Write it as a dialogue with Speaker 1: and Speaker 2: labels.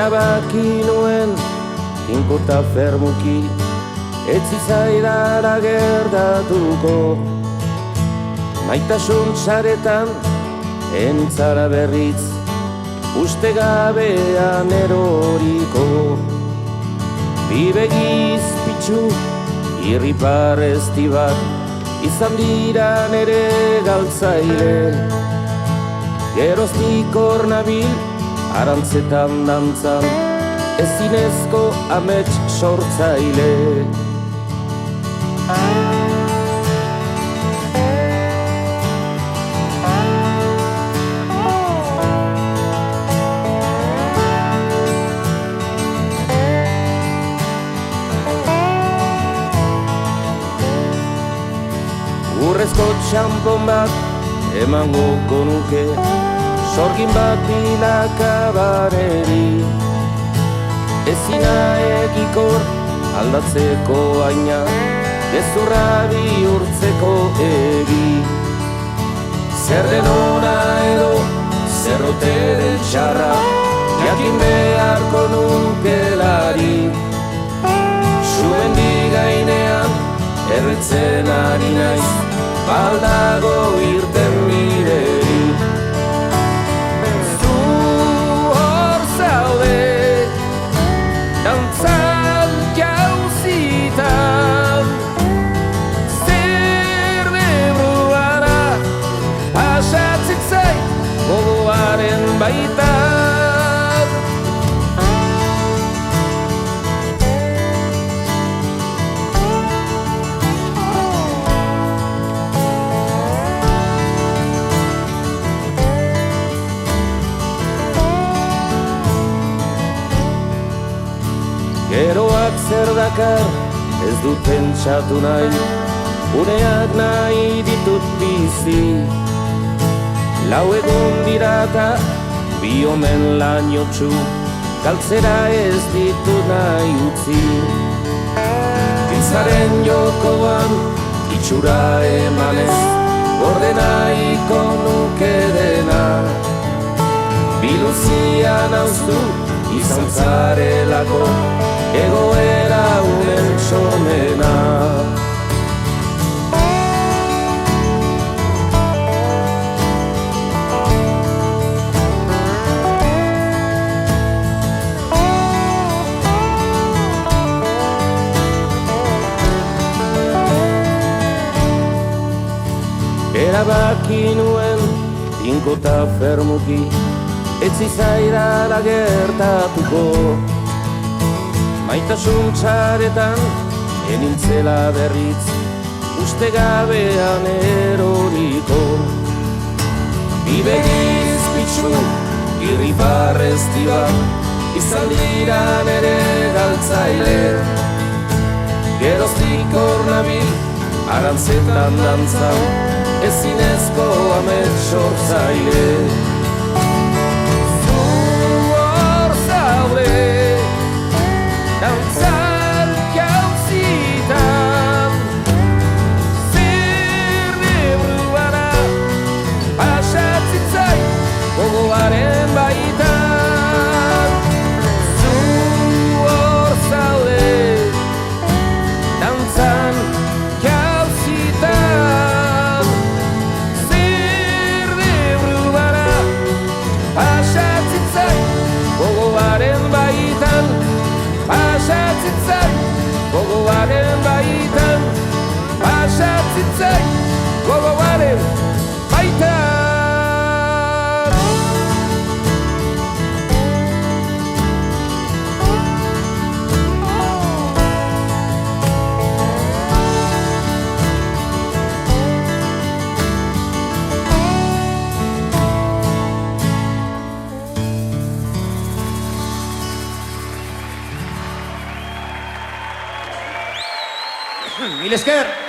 Speaker 1: Erabaki nuen, tinko eta fermuki, ez zizaidara gertatuko. Maitasun txaretan, enitzara berriz, uste gabean eroriko. Bi begiz pitxu, irripar ezti bat, izan dira nere galtzaile. Geroztik hor nabil, arantzetan dantzan, ezinezko amets sortzaile. Urrezko txampon bat emango nuke, sorgin bat bilakabareri. Ezina egikor aldatzeko aina, gezurra bihurtzeko egi. Zer den ona edo, zer ote den txarra, jakin beharko nukelari. Sumendi gainean, erretzen ari naiz, baldago irten bideri. Zu hor zaude, dantzan jauzitan, zer debruara, pasatzen zait gogoaren baitan. Geroak zer dakar ez dut pentsatu nahi, uneak nahi ditut bizi. Lau egun dirata, bi omen lainotxu, galtzera ez ditut nahi utzi. Biltzaren jokoan, itxura emanez, gorde nahiko nuke dena. Biluzian hauztu, izan zarelako, egoera unen sormena. Erabaki nuen, tinko eta fermuki, ez zizaidara gertatuko. Maitasun txaretan, enintzela berriz, uste gabean eroriko. Bi begiz pitxu, irripar ezti bat, izan dira nere galtzaile. Geroztik hor nabil, arantzetan dantzan, ezinezko amets sortzaile. Zu hor zaude, dantzan jauzitan, zer debruara, pasatzen zait gogoaren baitan. Zu hor zaude, dantzan jauzitan, zer debruara, pasatzen zait gogoaren baitan. Pasatzen zait gogoaren baitan, pasatzen zait gogoaren baitan.
Speaker 2: Mil esker!